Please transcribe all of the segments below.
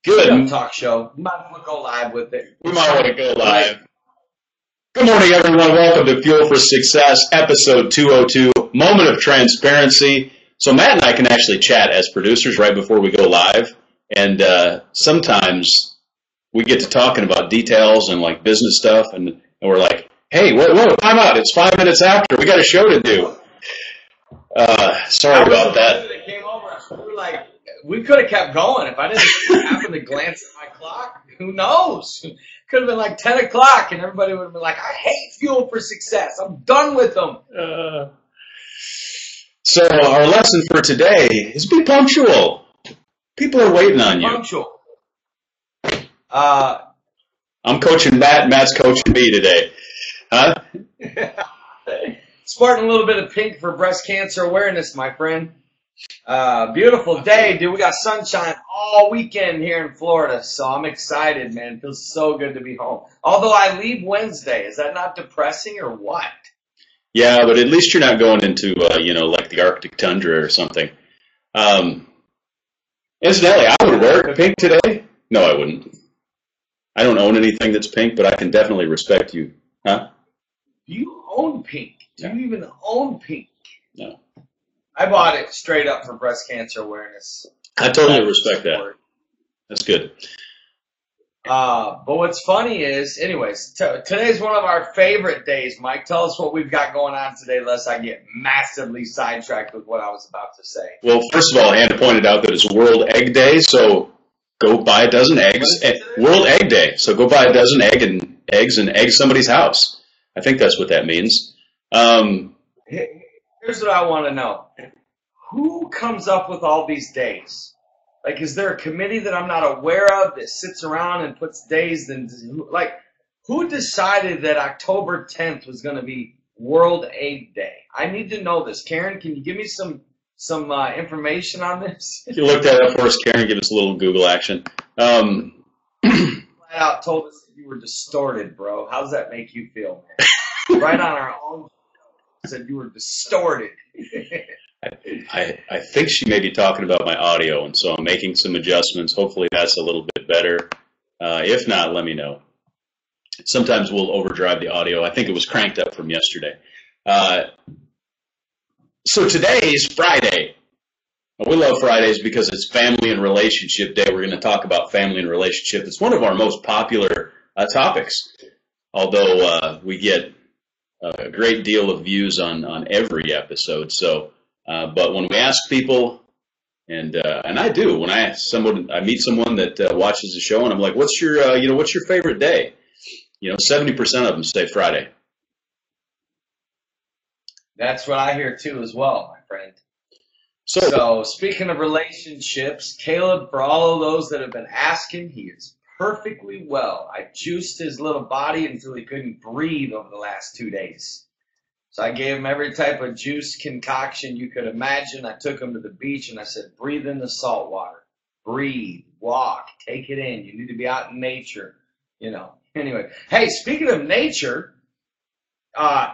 Good. Talk show. You might want to go live with it. We might want to go live. Good morning, everyone. Welcome to Fuel for Success, episode 202, Moment of Transparency. So Matt and I can actually chat as producers right before we go live. And sometimes we get to talking about details and like business stuff. And we're like, hey, whoa, time out. It's 5 minutes after. We got a show to do. Sorry about that. They came over. We were like, we could have kept going. If I didn't happen to glance at my clock, who knows? Could have been like 10 o'clock and everybody would have been like, I hate Fuel for Success. I'm done with them. So our lesson for today is be punctual. People are waiting on you. Punctual. I'm coaching Matt. Matt's coaching me today. Huh? Sporting a little bit of pink for breast cancer awareness, my friend. Beautiful day, dude. We got sunshine all weekend here in Florida, so I'm excited, man. It feels so good to be home. Although I leave Wednesday. Is that not depressing or what? Yeah, but at least you're not going into, like the Arctic tundra or something. Incidentally, I would wear pink today. No, I wouldn't. I don't own anything that's pink, but I can definitely respect you. Huh? You own pink. Do you even own pink? No. I bought it straight up for breast cancer awareness. I totally respect that. That's good. But what's funny is, anyways, today's one of our favorite days, Mike. Tell us what we've got going on today, lest I get massively sidetracked with what I was about to say. Well, first of all, Hannah pointed out that it's World Egg Day, so go buy a dozen eggs. World Egg Day, so go buy a dozen eggs and egg somebody's house. I think that's what that means. Here's what I want to know. Who comes up with all these days? Like, is there a committee that I'm not aware of that sits around and puts days? Who decided that October 10th was going to be World Egg Day? I need to know this. Karen, can you give me some information on this? You look that up for us, Karen. Give us a little Google action. Flat out told us that you were distorted, bro. How does that make you feel, man? Right on our own show, said you were distorted. I think she may be talking about my audio, and so I'm making some adjustments. Hopefully that's a little bit better. If not, let me know. Sometimes we'll overdrive the audio. I think it was cranked up from yesterday. So today is Friday. We love Fridays because it's Family and Relationship Day. We're going to talk about family and relationship. It's one of our most popular topics, although we get a great deal of views on every episode. So. But when we ask people, and I do, when I meet someone that watches the show, and I'm like, "What's your favorite day?" 70% of them say Friday. That's what I hear too, as well, my friend. So speaking of relationships, Caleb, for all of those that have been asking, he is perfectly well. I juiced his little body until he couldn't breathe over the last 2 days. So I gave him every type of juice concoction you could imagine. I took him to the beach and I said, breathe in the salt water. Breathe, walk, take it in. You need to be out in nature, Anyway, hey, speaking of nature,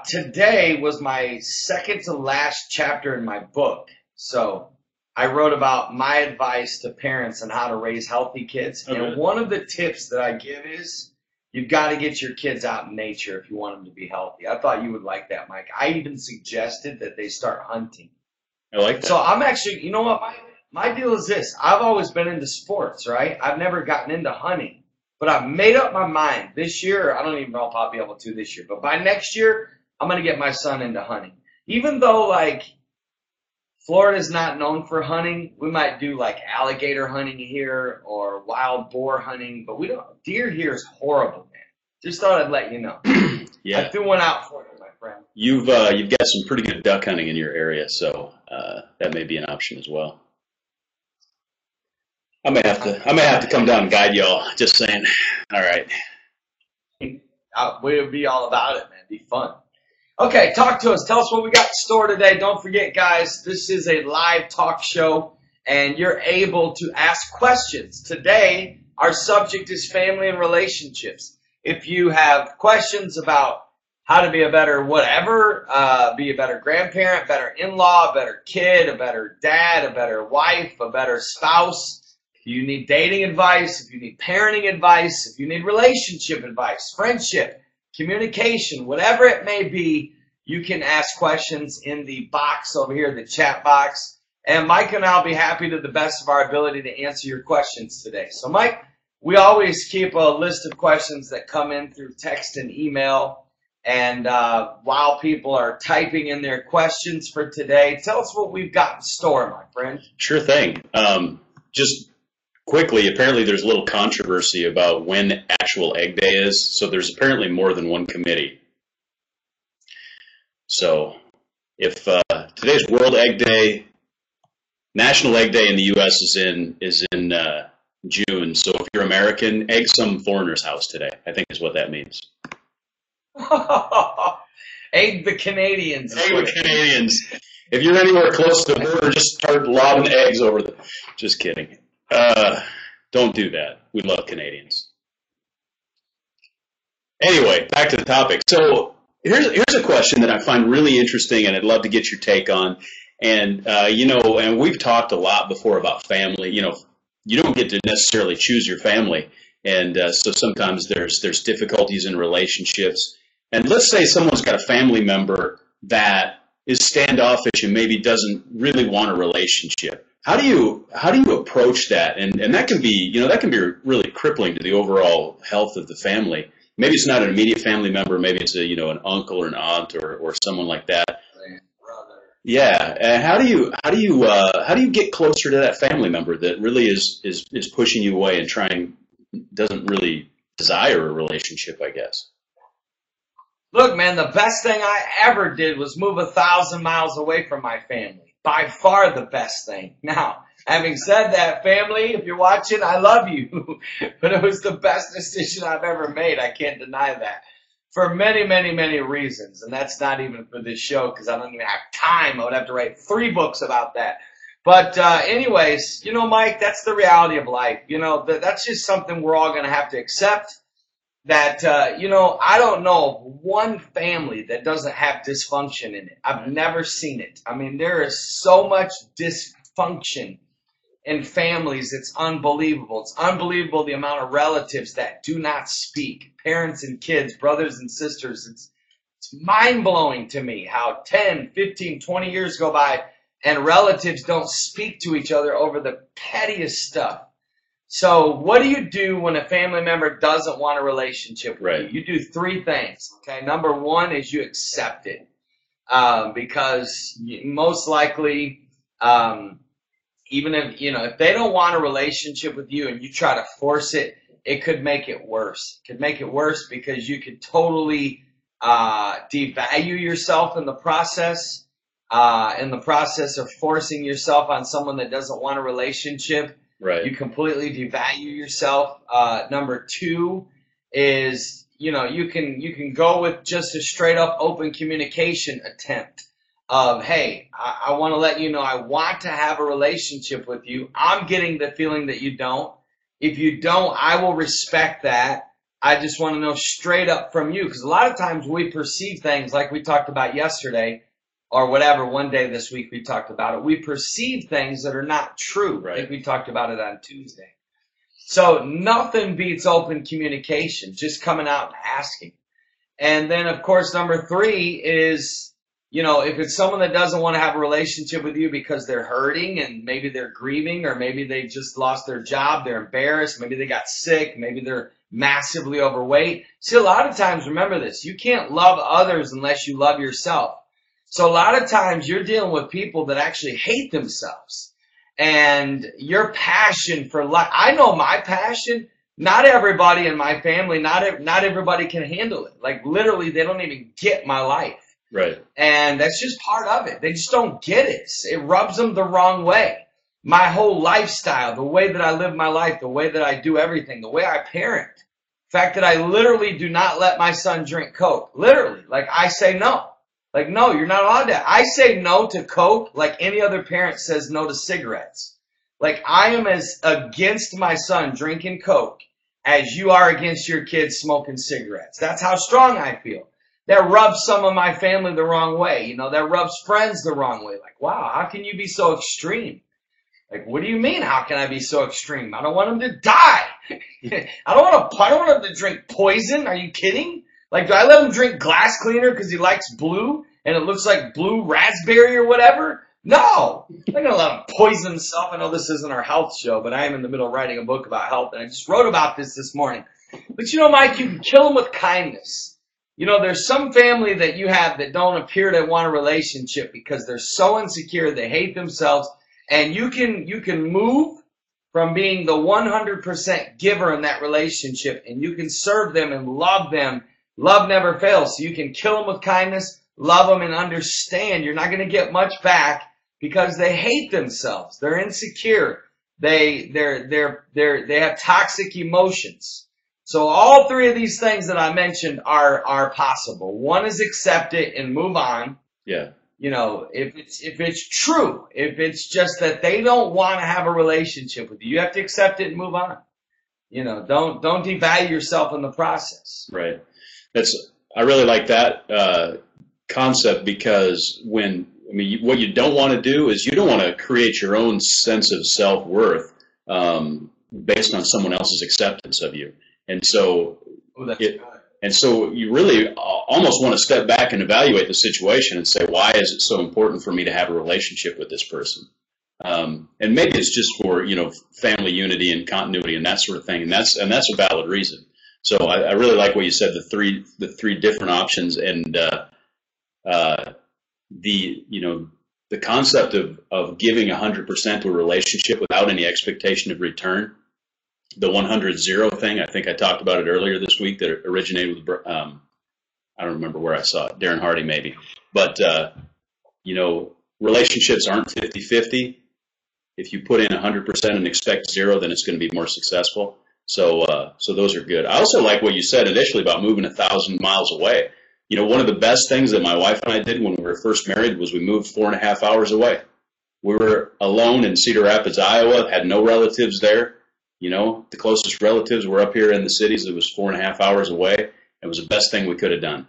today was my second to last chapter in my book. So I wrote about my advice to parents on how to raise healthy kids. Okay. And one of the tips that I give is, you've got to get your kids out in nature if you want them to be healthy. I thought you would like that, Mike. I even suggested that they start hunting. I like that. So I'm actually, you know what? My deal is this. I've always been into sports, right? I've never gotten into hunting. But I've made up my mind this year. I don't even know if I'll be able to this year. But by next year, I'm going to get my son into hunting. Even though, Florida's not known for hunting, we might do, alligator hunting here or wild boar hunting. But deer here is horrible, man. Just thought I'd let you know. Yeah. I threw one out for you, my friend. You've got some pretty good duck hunting in your area, so that may be an option as well. I may have to come down and guide y'all. Just saying. All right. We'll be all about it, man. It'd be fun. Okay, talk to us. Tell us what we got in store today. Don't forget, guys, this is a live talk show, and you're able to ask questions. Today, our subject is family and relationships. If you have questions about how to be a better whatever, be a better grandparent, better in-law, a better kid, a better dad, a better wife, a better spouse, If you need dating advice, if you need parenting advice, if you need relationship advice, friendship, communication, whatever it may be, you can ask questions in the box over here, the chat box. And Mike and I'll be happy to the best of our ability to answer your questions today. So Mike, we always keep a list of questions that come in through text and email. And while people are typing in their questions for today, tell us what we've got in store, my friend. Sure thing. Just quickly, apparently there's a little controversy about when actual Egg Day is. So there's apparently more than one committee. So if today's World Egg Day, National Egg Day in the U.S. is in June. So if you're American, egg some foreigner's house today, I think is what that means. Egg the Canadians. Egg the Canadians. If you're anywhere close to the border, just start lobbing eggs over the... Just kidding. Don't do that. We love Canadians. Anyway, back to the topic. So here's a question that I find really interesting, and I'd love to get your take on. And, and we've talked a lot before about family. You know, you don't get to necessarily choose your family. And so sometimes there's difficulties in relationships. And let's say someone's got a family member that is standoffish and maybe doesn't really want a relationship. How do you approach that? And that can be, that can be really crippling to the overall health of the family. Maybe it's not an immediate family member. Maybe it's an uncle or an aunt or someone like that. Yeah. And how do you get closer to that family member that really is pushing you away and doesn't really desire a relationship, I guess? Look, man, the best thing I ever did was move 1,000 miles away from my family. By far the best thing. Now, having said that, family, if you're watching, I love you. But it was the best decision I've ever made. I can't deny that. For many, many, many reasons. And that's not even for this show because I don't even have time. I would have to write 3 books about that. But anyways, Mike, that's the reality of life. That's just something we're all going to have to accept. That, I don't know of one family that doesn't have dysfunction in it. I've never seen it. I mean, there is so much dysfunction in families. It's unbelievable. It's unbelievable the amount of relatives that do not speak. Parents and kids, brothers and sisters. It's mind-blowing to me how 10, 15, 20 years go by and relatives don't speak to each other over the pettiest stuff. So what do you do when a family member doesn't want a relationship with you? You do 3 things. Okay, number 1 is you accept it, because most likely, even if they don't want a relationship with you and you try to force it, it could make it worse. It could make it worse because you could totally devalue yourself in the process of forcing yourself on someone that doesn't want a relationship. Right. You completely devalue yourself. Number 2 is, you can go with just a straight up open communication attempt of, hey, I want to let you know I want to have a relationship with you. I'm getting the feeling that you don't. If you don't, I will respect that. I just want to know straight up from you. Because a lot of times we perceive things like we talked about yesterday, or whatever, one day this week we talked about it. We perceive things that are not true. Right. I think we talked about it on Tuesday. So nothing beats open communication, just coming out and asking. And then, of course, number 3 is, if it's someone that doesn't want to have a relationship with you because they're hurting and maybe they're grieving or maybe they just lost their job, they're embarrassed, maybe they got sick, maybe they're massively overweight. See, a lot of times, remember this, you can't love others unless you love yourself. So a lot of times you're dealing with people that actually hate themselves. And your passion for life, I know my passion, not everybody in my family, not everybody can handle it. Like literally they don't even get my life. Right. And that's just part of it. They just don't get it. It rubs them the wrong way. My whole lifestyle, the way that I live my life, the way that I do everything, the way I parent. The fact that I literally do not let my son drink Coke. Literally. Like I say no. Like, no, you're not allowed to. I say no to Coke like any other parent says no to cigarettes. Like, I am as against my son drinking Coke as you are against your kids smoking cigarettes. That's how strong I feel. That rubs some of my family the wrong way. That rubs friends the wrong way. Like, wow, how can you be so extreme? Like, what do you mean? How can I be so extreme? I don't want him to die. I don't want him to drink poison. Are you kidding? Like, do I let him drink glass cleaner because he likes blue and it looks like blue raspberry or whatever? No. I'm not going to let him poison himself. I know this isn't our health show, but I am in the middle of writing a book about health, and I just wrote about this morning. But you know, Mike, you can kill them with kindness. You know, there's some family that you have that don't appear to want a relationship because they're so insecure, they hate themselves, and you can move from being the 100% giver in that relationship, and you can serve them and love them. Love never fails. So you can kill them with kindness, love them, and understand you're not going to get much back because they hate themselves. They're insecure. They have toxic emotions. So all three of these things that I mentioned are possible. One is accept it and move on. Yeah. You know, if it's true, if it's just that they don't want to have a relationship with you, you have to accept it and move on. You know, don't devalue yourself in the process. Right. I really like that concept, because what you don't want to do is you don't want to create your own sense of self-worth based on someone else's acceptance of you. And so you really almost want to step back and evaluate the situation and say, why is it so important for me to have a relationship with this person? And maybe it's just for, you know, family unity and continuity and that sort of thing. And that's a valid reason. So I really like what you said, the three different options, and the concept of giving 100% to a relationship without any expectation of return. The 100-0 thing, I think I talked about it earlier this week, that originated with, I don't remember where I saw it, Darren Hardy maybe. But, relationships aren't 50-50. If you put in 100% and expect 0, then it's going to be more successful. So those are good. I also like what you said initially about moving 1,000 miles away. You know, one of the best things that my wife and I did when we were first married was we moved 4.5 hours away. We were alone in Cedar Rapids, Iowa, had no relatives there. You know, the closest relatives were up here in the cities. It was 4.5 hours away. It was the best thing we could have done.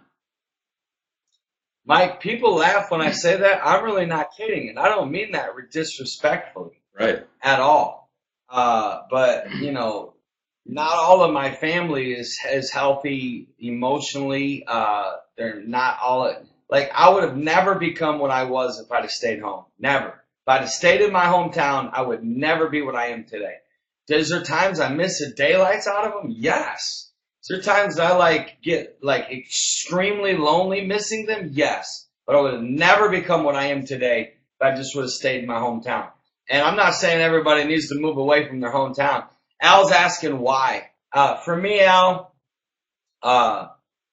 Mike, people laugh when I say that. I'm really not kidding, and I don't mean that disrespectfully. Right. At all. But, you know, not all of my family is healthy emotionally. They're not all, like, I would have never become what I was if I'd have stayed home. Never. If I'd have stayed in my hometown, I would never be what I am today. Is there times I miss the daylights out of them? Yes. Is there times I get extremely lonely missing them? Yes. But I would have never become what I am today if I just would have stayed in my hometown. And I'm not saying everybody needs to move away from their hometown. Al's asking why. For me, Al,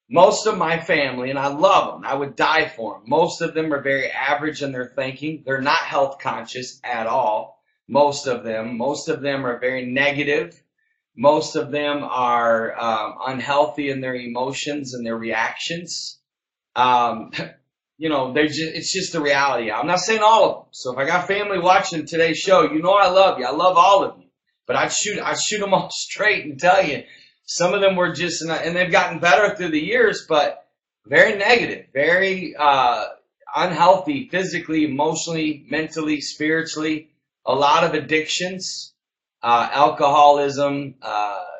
most of my family, and I love them, I would die for them. Most of them are very average in their thinking. They're not health conscious at all. Most of them are very negative. Most of them are unhealthy in their emotions and their reactions. You know, it's just the reality. I'm not saying all of them. So if I got family watching today's show, you know I love you. I love all of you. But I'd shoot them all straight and tell you, some of them were just, and they've gotten better through the years, but very negative, very unhealthy physically, emotionally, mentally, spiritually. A lot of addictions, alcoholism,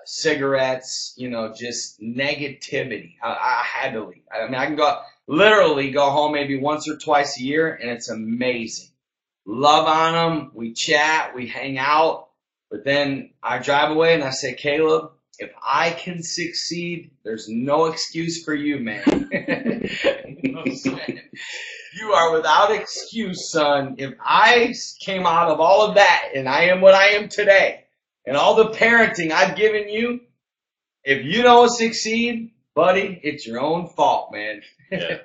cigarettes, you know, just negativity. I had to leave. I mean, I can literally go home maybe once or twice a year, and it's amazing. Love on them. We chat. We hang out. But then I drive away and I say, Caleb, if I can succeed, there's no excuse for you, man. You know what I'm saying? You are without excuse, son. If I came out of all of that and I am what I am today and all the parenting I've given you, if you don't succeed, buddy, it's your own fault, man. Yeah.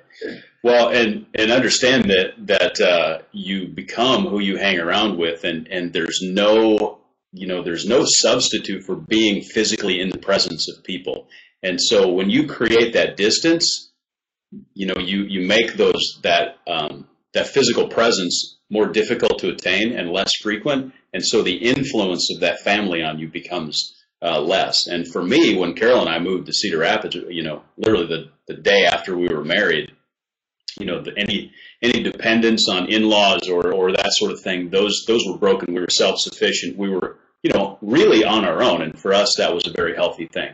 Well, and understand that you become who you hang around with, and there's no substitute for being physically in the presence of people. And so when you create that distance, you know, you make that physical presence more difficult to attain and less frequent. And so the influence of that family on you becomes less. And for me, when Carol and I moved to Cedar Rapids, you know, literally the day after we were married, any dependence on in-laws or that sort of thing. Those were broken. We were self-sufficient. We were, really on our own. And for us, that was a very healthy thing.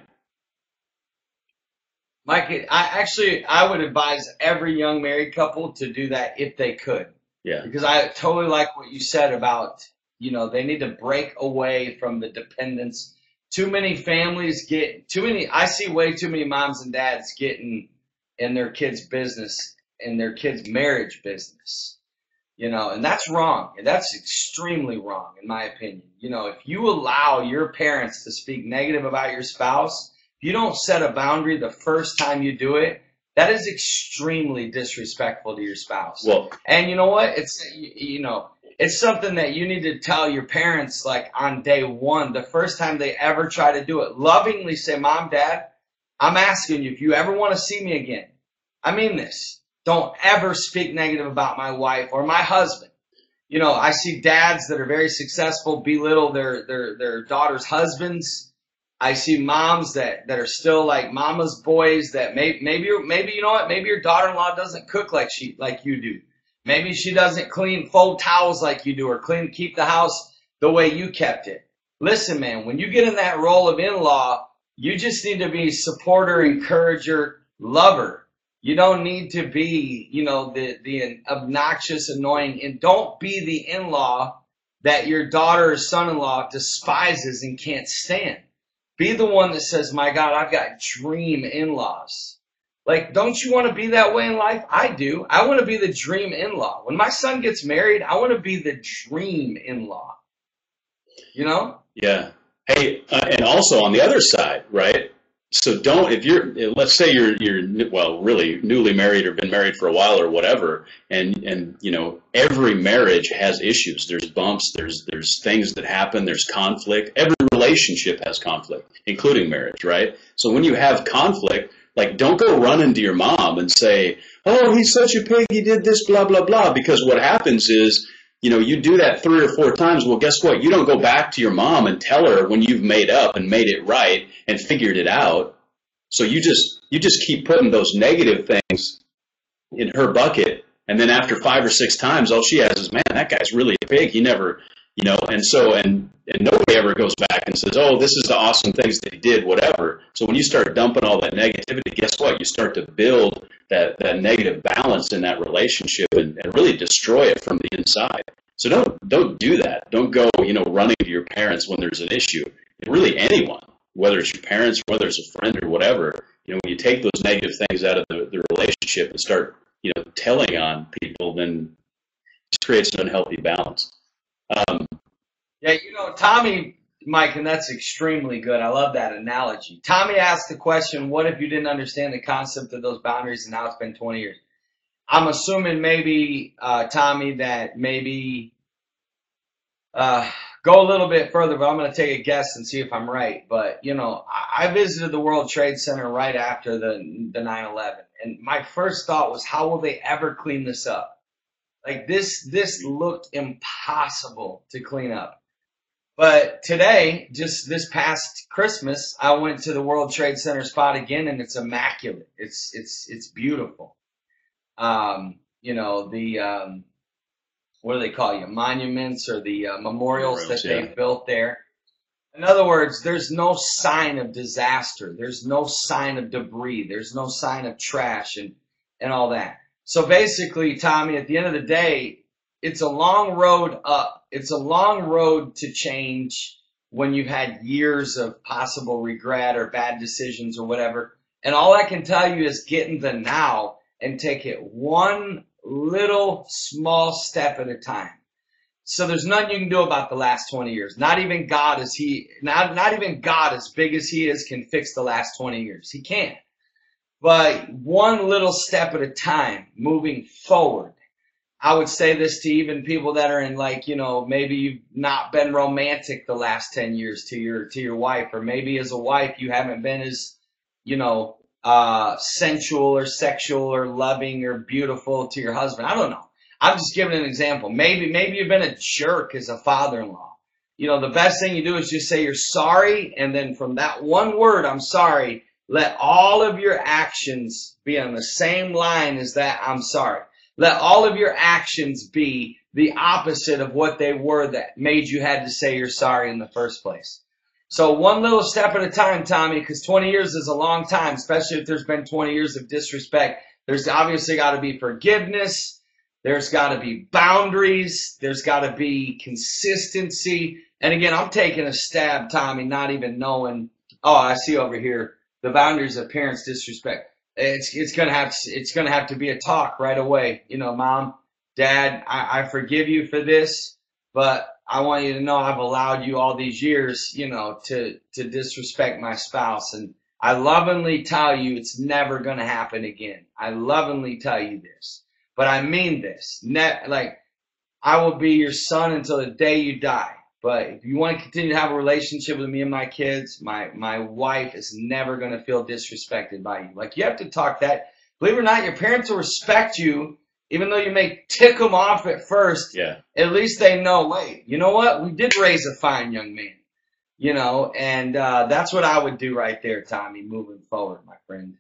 Mike, I would advise every young married couple to do that if they could. Yeah. Because I totally like what you said about, they need to break away from the dependence. Too many families I see way too many moms and dads getting in their kids' business, in their kids' marriage business, and that's wrong. And that's extremely wrong, in my opinion. If you allow your parents to speak negative about your spouse, if you don't set a boundary the first time you do it, that is extremely disrespectful to your spouse. Well, and you know what? It's something that you need to tell your parents, like on day one, the first time they ever try to do it. Lovingly say, Mom, Dad, I'm asking you, if you ever want to see me again, I mean this. Don't ever speak negative about my wife or my husband. I see dads that are very successful belittle their daughters' husbands. I see moms that are still like mama's boys that maybe your daughter-in-law doesn't cook like you do. Maybe she doesn't fold towels like you do or keep the house the way you kept it. Listen, man, when you get in that role of in-law, you just need to be supporter, encourager, lover. You don't need to be, the obnoxious, annoying, and don't be the in-law that your daughter or son-in-law despises and can't stand. Be the one that says, my God, I've got dream in-laws. Like, don't you want to be that way in life? I do. I want to be the dream in-law. When my son gets married, I want to be the dream in-law. Yeah. Hey, and also on the other side, right? So let's say you're really newly married or been married for a while or whatever, and every marriage has issues. There's bumps, there's things that happen, there's conflict. Every relationship has conflict, including marriage, right? So when you have conflict, like, don't go running to your mom and say, oh, he's such a pig, he did this, blah, blah, blah, because what happens is, you do that 3 or 4 times. Well, guess what? You don't go back to your mom and tell her when you've made up and made it right and figured it out. So you just keep putting those negative things in her bucket. And then after 5 or 6 times, all she has is, man, that guy's really a pig. He never, and nobody ever goes back and says, oh, this is the awesome things that he did, whatever. So when you start dumping all that negativity, guess what? You start to build that negative balance in that relationship and really destroy it from the inside. So don't do that. Don't go, running to your parents when there's an issue. And really anyone, whether it's your parents, whether it's a friend or whatever, when you take those negative things out of the relationship and start, telling on people, then it just creates an unhealthy balance. Yeah, Tommy, Mike, and that's extremely good. I love that analogy. Tommy asked the question, what if you didn't understand the concept of those boundaries and now it's been 20 years? I'm assuming maybe, Tommy, that maybe go a little bit further, but I'm going to take a guess and see if I'm right. But, I visited the World Trade Center right after the 9/11, and my first thought was, how will they ever clean this up? Like, this looked impossible to clean up. But today, just this past Christmas, I went to the World Trade Center spot again, and it's immaculate. It's beautiful. What do they call you? Monuments or the memorials that they've built there. In other words, there's no sign of disaster. There's no sign of debris. There's no sign of trash and all that. So basically, Tommy, at the end of the day, it's a long road up. It's a long road to change when you've had years of possible regret or bad decisions or whatever. And all I can tell you is get in the now and take it one little small step at a time. So there's nothing you can do about the last 20 years. Not even God not even God as big as he is can fix the last 20 years. He can't. But one little step at a time, moving forward. I would say this to even people that are in maybe you've not been romantic the last 10 years to your wife, or maybe as a wife you haven't been as, sensual or sexual or loving or beautiful to your husband. I don't know. I'm just giving an example. Maybe you've been a jerk as a father-in-law. The best thing you do is just say you're sorry, and then from that one word, I'm sorry, Let all of your actions be on the same line as that I'm sorry. Let all of your actions be the opposite of what they were that made you had to say you're sorry in the first place. So one little step at a time, Tommy, because 20 years is a long time, especially if there's been 20 years of disrespect. There's obviously got to be forgiveness. There's got to be boundaries. There's got to be consistency. And again, I'm taking a stab, Tommy, not even knowing. Oh, I see over here the boundaries of parents' disrespect. It's gonna have to be a talk right away. You know, Mom, Dad, I forgive you for this, but I want you to know I've allowed you all these years, you know, to disrespect my spouse, and I lovingly tell you it's never gonna happen again. I lovingly tell you this, but I mean this. Like, I will be your son until the day you die. But if you want to continue to have a relationship with me and my kids, my wife is never going to feel disrespected by you. Like, you have to talk that. Believe it or not, your parents will respect you, even though you may tick them off at first. Yeah. At least they know, wait, you know what? We did raise a fine young man. You know, and that's what I would do right there, Tommy, moving forward, my friend.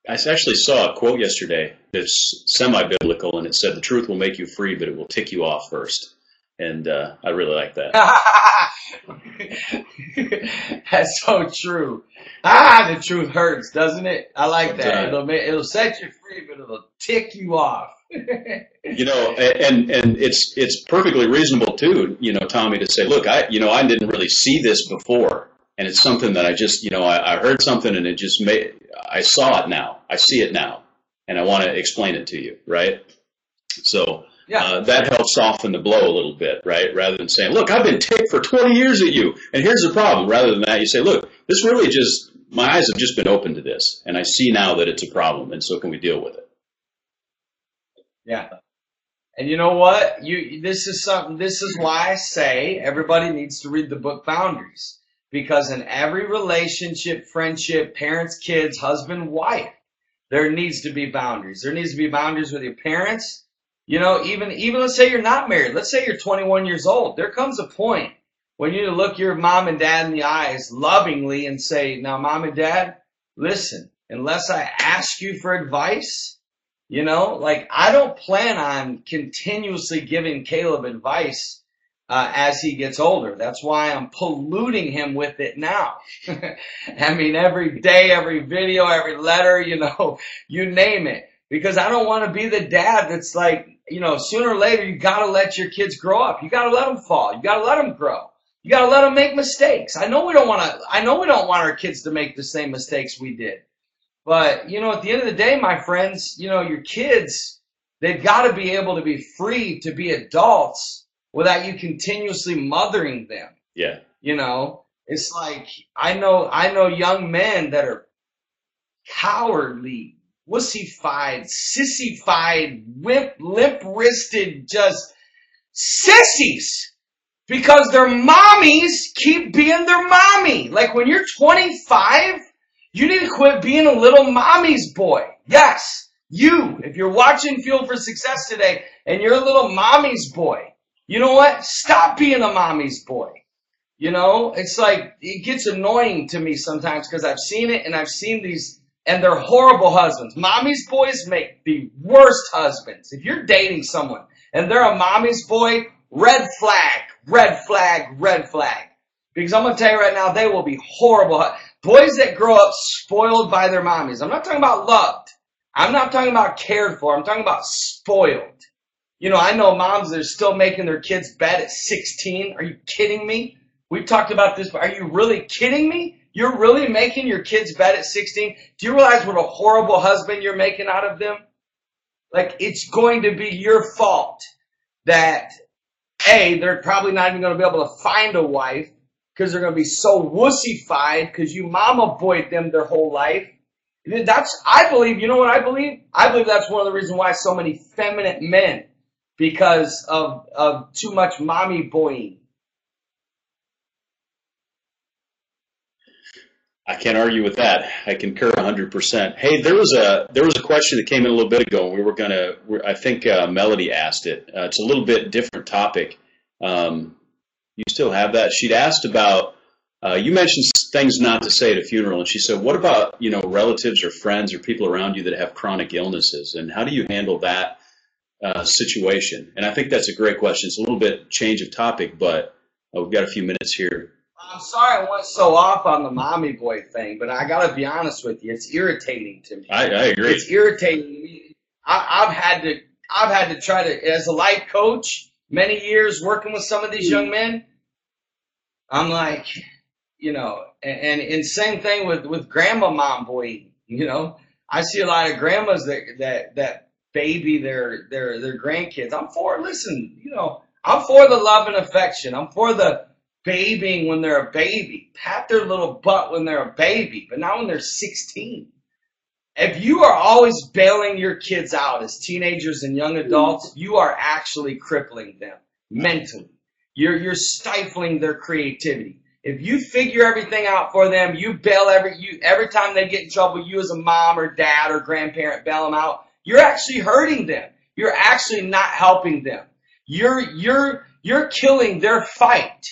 I actually saw a quote yesterday that's semi-biblical, and it said, the truth will make you free, but it will tick you off first. And I really like that. That's so true. The truth hurts, doesn't it? I like that. It'll set you free, but it'll tick you off. You know, and it's perfectly reasonable too, you know, Tommy, to say, look, I didn't really see this before, and it's something that I just, you know, I heard something and it just I saw it now. I see it now, and I want to explain it to you, right? So. Yeah. That helps soften the blow a little bit, right? Rather than saying, look, I've been ticked for 20 years at you, and here's the problem. Rather than that, you say, look, this really just, my eyes have just been opened to this, and I see now that it's a problem, and so can we deal with it? Yeah. And you know what? This is why I say everybody needs to read the book Boundaries. Because in every relationship, friendship, parents, kids, husband, wife, there needs to be boundaries. There needs to be boundaries with your parents. You know, even let's say you're not married. Let's say you're 21 years old. There comes a point when you need to look your mom and dad in the eyes lovingly and say, now, Mom and Dad, listen, unless I ask you for advice, you know, like, I don't plan on continuously giving Caleb advice as he gets older. That's why I'm polluting him with it now. I mean, every day, every video, every letter, you know, you name it. Because I don't want to be the dad that's like, you know, sooner or later, you got to let your kids grow up. You got to let them fall. You got to let them grow. You got to let them make mistakes. I know we don't want our kids to make the same mistakes we did. But, you know, at the end of the day, my friends, you know, your kids, they've got to be able to be free to be adults without you continuously mothering them. Yeah. You know, it's like, I know young men that are cowardly, wussified, sissified, limp-wristed, just sissies. Because their mommies keep being their mommy. Like, when you're 25, you need to quit being a little mommy's boy. Yes, you. If you're watching Fuel for Success today and you're a little mommy's boy, you know what? Stop being a mommy's boy. You know, it's like, it gets annoying to me sometimes because I've seen it, and I've seen these. And they're horrible husbands. Mommy's boys make the worst husbands. If you're dating someone and they're a mommy's boy, red flag, red flag, red flag. Because I'm going to tell you right now, they will be horrible. Boys that grow up spoiled by their mommies. I'm not talking about loved. I'm not talking about cared for. I'm talking about spoiled. You know, I know moms that are still making their kids' bed at 16. Are you kidding me? We've talked about this, but are you really kidding me? You're really making your kids bed at 16? Do you realize what a horrible husband you're making out of them? Like, it's going to be your fault that, A, they're probably not even going to be able to find a wife because they're going to be so wussified because you mama boyed them their whole life. I believe, you know what I believe? I believe that's one of the reasons why so many feminine men, because of too much mommy boying. I can't argue with that. I concur 100%. Hey, there was a question that came in a little bit ago, and I think Melody asked it. It's a little bit different topic. You still have that? She'd asked about, you mentioned things not to say at a funeral. And she said, what about, relatives or friends or people around you that have chronic illnesses? And how do you handle that situation? And I think that's a great question. It's a little bit change of topic, but we've got a few minutes here. I'm sorry I went so off on the mommy boy thing, but I got to be honest with you. It's irritating to me. I agree. It's irritating. I've had to try to, as a life coach, many years working with some of these young men. I'm like, and same thing with grandma mom boy. I see a lot of grandmas that baby their grandkids. I'm for the love and affection. I'm for the babying when they're a baby. Pat their little butt when they're a baby, but not when they're 16. If you are always bailing your kids out as teenagers and young adults, you are actually crippling them mentally. You're stifling their creativity. If you figure everything out for them, you bail every time they get in trouble, you as a mom or dad or grandparent bail them out, you're actually hurting them. You're actually not helping them. You're killing their fight.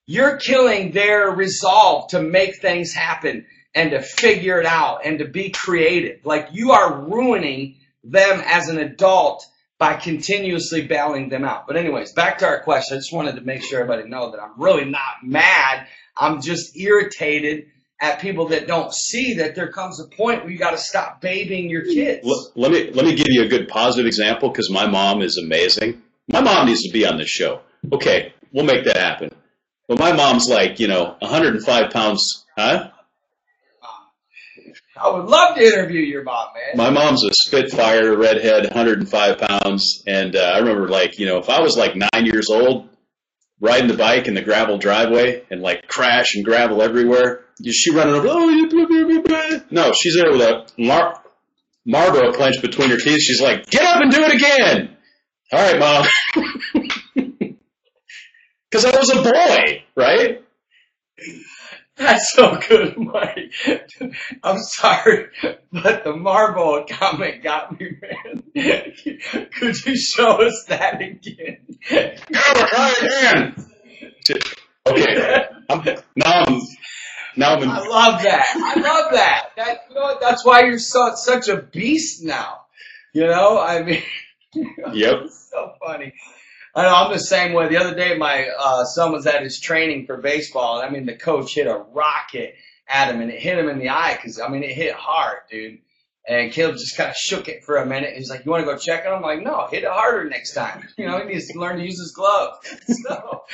You're killing their resolve to make things happen and to figure it out and to be creative. Like, you are ruining them as an adult by continuously bailing them out. But anyways, back to our question. I just wanted to make sure everybody know that I'm really not mad. I'm just irritated at people that don't see that there comes a point where you got to stop babying your kids. Let me give you a good positive example, because my mom is amazing. My mom needs to be on this show. Okay, we'll make that happen. But my mom's like, 105 pounds, huh? I would love to interview your mom, man. My mom's a Spitfire, redhead, 105 pounds. And I remember, if I was 9 years old, riding the bike in the gravel driveway and crash and gravel everywhere, she running over, no, she's there with a Marlboro clenched between her teeth. She's like, get up and do it again. All right, Mom. Because I was a boy, right? That's so good, Mike. I'm sorry, but the Marlboro comment got me, man. Could you show us that again? Okay. Now I'm I love that. That's why you're such a beast now. Yep. It's so funny. I know, I'm the same way. The other day, my son was at his training for baseball. And, the coach hit a rocket at him, and it hit him in the eye because, it hit hard, dude. And Caleb just kind of shook it for a minute. He's like, you want to go check it? I'm like, no, hit it harder next time. He needs to learn to use his glove. So,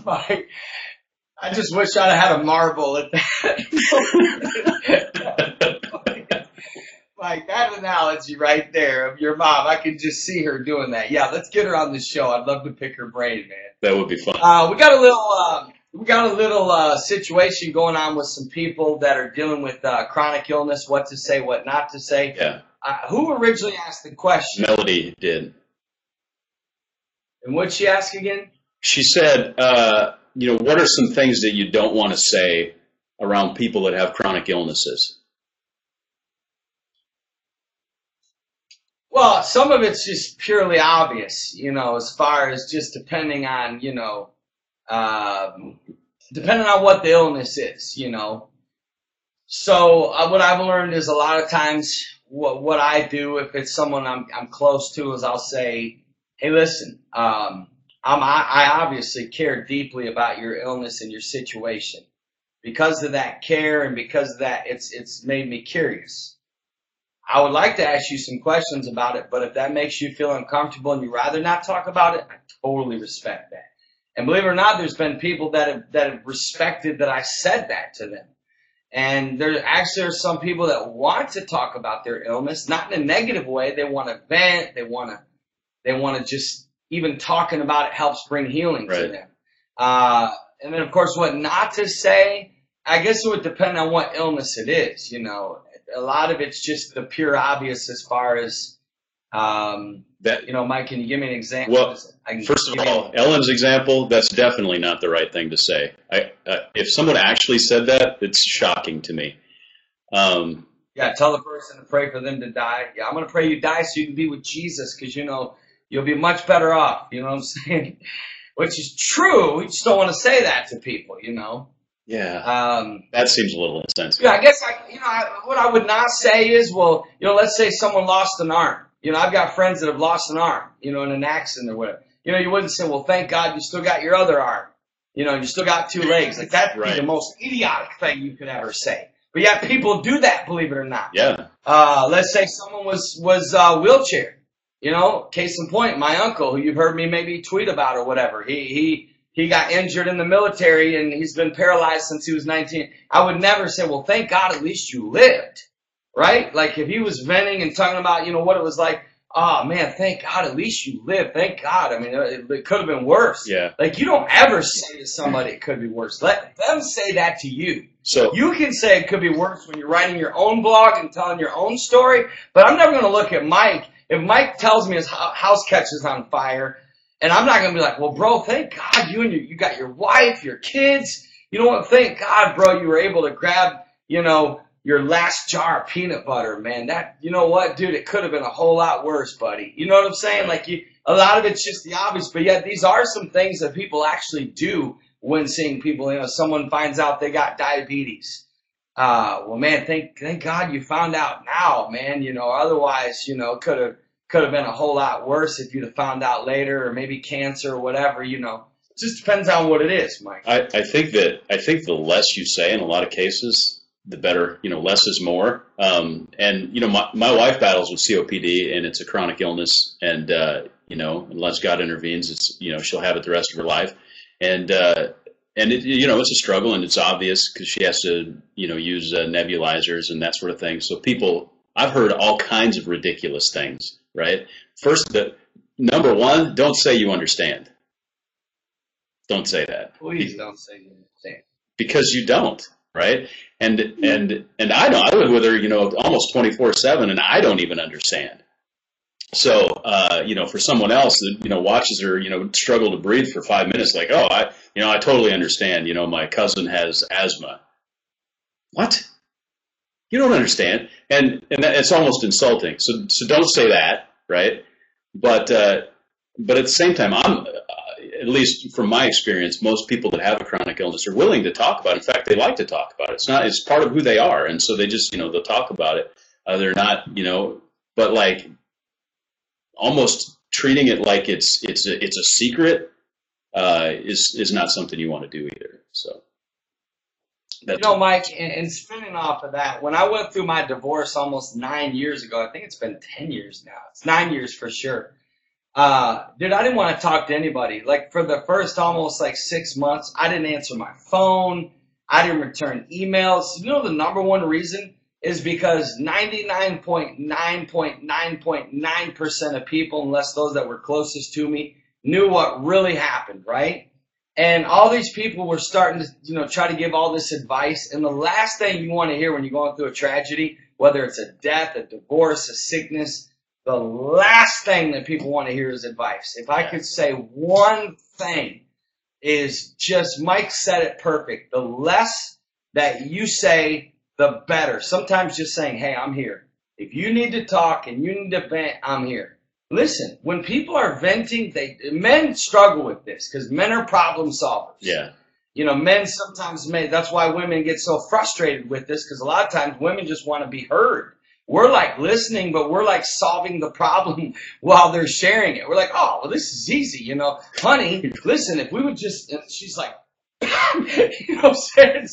Mike, I just wish I'd have had a marble at that. Like, that analogy right there of your mom, I can just see her doing that. Yeah, let's get her on the show. I'd love to pick her brain, man. That would be fun. We got a little situation going on with some people that are dealing with chronic illness, what to say, what not to say. Yeah. Who originally asked the question? Melody did. And what'd she ask again? She said, what are some things that you don't want to say around people that have chronic illnesses? Well, some of it's just purely obvious, as far as just depending on, depending on what the illness is, So what I've learned is a lot of times what I do, if it's someone I'm close to, is I'll say, hey, listen, I obviously care deeply about your illness and your situation. Because of that care and because of that, it's made me curious. I would like to ask you some questions about it, but if that makes you feel uncomfortable and you'd rather not talk about it, I totally respect that. And believe it or not, there's been people that have respected that I said that to them. And there actually are some people that want to talk about their illness, not in a negative way. They want to vent. They want to just, even talking about it helps bring healing to them. And then, of course, what not to say, I guess it would depend on what illness it is, A lot of it's just the pure obvious as far as, Mike, can you give me an example? Well, first of all, Ellen's example, that's definitely not the right thing to say. If someone actually said that, it's shocking to me. Yeah, tell the person to pray for them to die. Yeah, I'm going to pray you die so you can be with Jesus because, you'll be much better off. You know what I'm saying? Which is true. We just don't want to say that to people, Yeah. That seems a little insensitive. Yeah, I guess what I would not say is, well, let's say someone lost an arm. I've got friends that have lost an arm, in an accident or whatever. You wouldn't say, well, thank God you still got your other arm. And you still got two legs. Like, that'd be the most idiotic thing you could ever say. But yeah, people do that, believe it or not. Yeah. Let's say someone was wheelchair. Case in point, my uncle, who you've heard me maybe tweet about or whatever, he got injured in the military and he's been paralyzed since he was 19. I would never say, well, thank God at least you lived, right? Like if he was venting and talking about, what it was like, oh man, thank God at least you lived. Thank God. I mean, it could have been worse. Yeah. Like you don't ever say to somebody it could be worse. Let them say that to you. So you can say it could be worse when you're writing your own blog and telling your own story, but I'm never going to look at Mike. If Mike tells me his house catches on fire, and I'm not going to be like, well, bro, thank God you got your wife, your kids. You know what? Thank God, bro, you were able to grab, your last jar of peanut butter, man. That, you know what, dude, it could have been a whole lot worse, buddy. You know what I'm saying? Like a lot of it's just the obvious, but yet these are some things that people actually do when seeing people. Someone finds out they got diabetes. Well, man, thank God you found out now, man. Otherwise, it could have been a whole lot worse if you'd have found out later, or maybe cancer or whatever. It just depends on what it is, Mike. I think the less you say in a lot of cases, the better. Less is more. And my wife battles with COPD, and it's a chronic illness, and unless God intervenes, it's she'll have it the rest of her life, and it's a struggle, and it's obvious because she has to use nebulizers and that sort of thing. So I've heard all kinds of ridiculous things. Right? First, number one, don't say you understand. Don't say that. Please don't say you understand. Because you don't, right? And I know I live with her, almost 24/7, and I don't even understand. So, for someone else that watches her, struggle to breathe for 5 minutes, like, oh, I totally understand. My cousin has asthma. What? You don't understand, and it's almost insulting. So don't say that, right? But at the same time, at least from my experience, most people that have a chronic illness are willing to talk about it. In fact, they like to talk about it. It's part of who they are, and so they just they'll talk about it. They're not but like almost treating it like it's a secret is not something you want to do either. So. Mike, and spinning off of that, when I went through my divorce almost 9 years ago, I think it's been 10 years now. It's 9 years for sure. Dude, I didn't want to talk to anybody. Like for the first almost 6 months, I didn't answer my phone. I didn't return emails. The number one reason is because 99.9.9.9% of people, unless those that were closest to me, knew what really happened, right? And all these people were starting to, try to give all this advice. And the last thing you want to hear when you're going through a tragedy, whether it's a death, a divorce, a sickness, the last thing that people want to hear is advice. If I could say one thing is just, Mike said it perfect. The less that you say, the better. Sometimes just saying, hey, I'm here. If you need to talk and you need to vent, I'm here. Listen, when people are venting, men struggle with this because men are problem solvers. Yeah. Men sometimes that's why women get so frustrated with this, because a lot of times women just want to be heard. We're listening, but we're solving the problem while they're sharing it. We're like, oh, well, this is easy. Honey, listen, if we would just, and she's like, you know what I'm saying?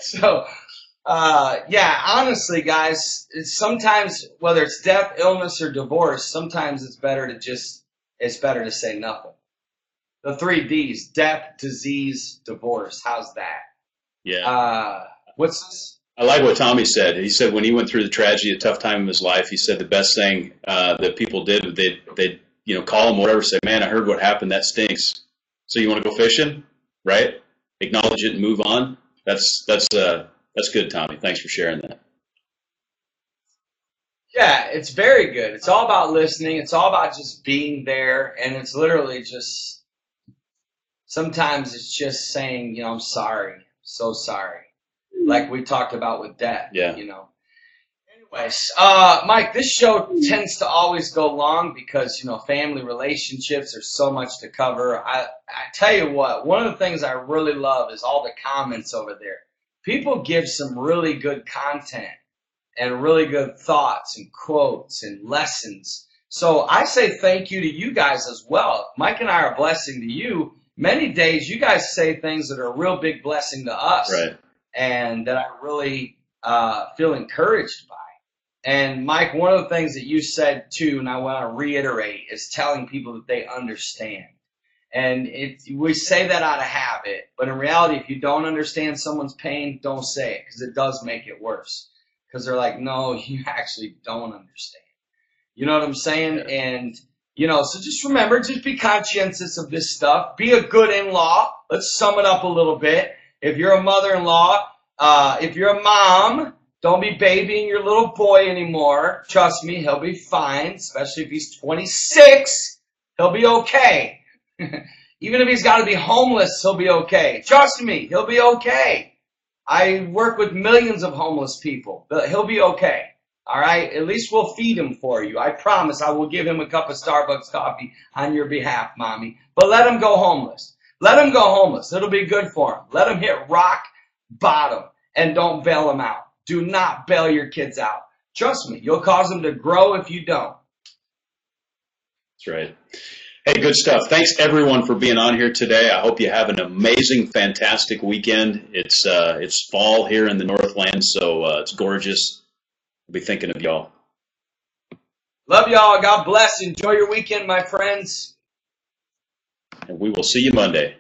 So, honestly, guys, sometimes, whether it's death, illness, or divorce, sometimes it's better to say nothing. The 3 Ds: death, disease, divorce. How's that? Yeah. What's this? I like what Tommy said. He said when he went through the tragedy, a tough time in his life, he said the best thing that people did, they'd call him, whatever, say, man, I heard what happened. That stinks. So you want to go fishing, right? Acknowledge it and move on. That's good, Tommy. Thanks for sharing that. Yeah, it's very good. It's all about listening. It's all about just being there. And it's literally just, sometimes it's just saying, I'm sorry. So sorry. Like we talked about with death. Yeah. Anyway, Anyways, Mike, this show tends to always go long because, family relationships, there's so much to cover. I tell you what, one of the things I really love is all the comments over there. People give some really good content and really good thoughts and quotes and lessons. So I say thank you to you guys as well. Mike and I are a blessing to you. Many days you guys say things that are a real big blessing to us. Right. And that I really feel encouraged by. And Mike, one of the things that you said too, and I want to reiterate, is telling people that they understand. And we say that out of habit, but in reality, if you don't understand someone's pain, don't say it, because it does make it worse. Because they're like, no, you actually don't understand. You know what I'm saying? And, so just remember, just be conscientious of this stuff. Be a good in-law. Let's sum it up a little bit. If you're a mother-in-law, if you're a mom, don't be babying your little boy anymore. Trust me, he'll be fine, especially if he's 26. He'll be okay. Even if he's got to be homeless, he'll be okay. Trust me, he'll be okay. I work with millions of homeless people, but he'll be okay. All right? At least we'll feed him for you. I promise I will give him a cup of Starbucks coffee on your behalf, Mommy. But let him go homeless. Let him go homeless. It'll be good for him. Let him hit rock bottom and don't bail him out. Do not bail your kids out. Trust me, you'll cause them to grow if you don't. That's right. Hey, good stuff. Thanks everyone for being on here today. I hope you have an amazing, fantastic weekend. It's fall here in the Northland, so it's gorgeous. I'll be thinking of y'all. Love y'all. God bless. Enjoy your weekend, my friends. And we will see you Monday.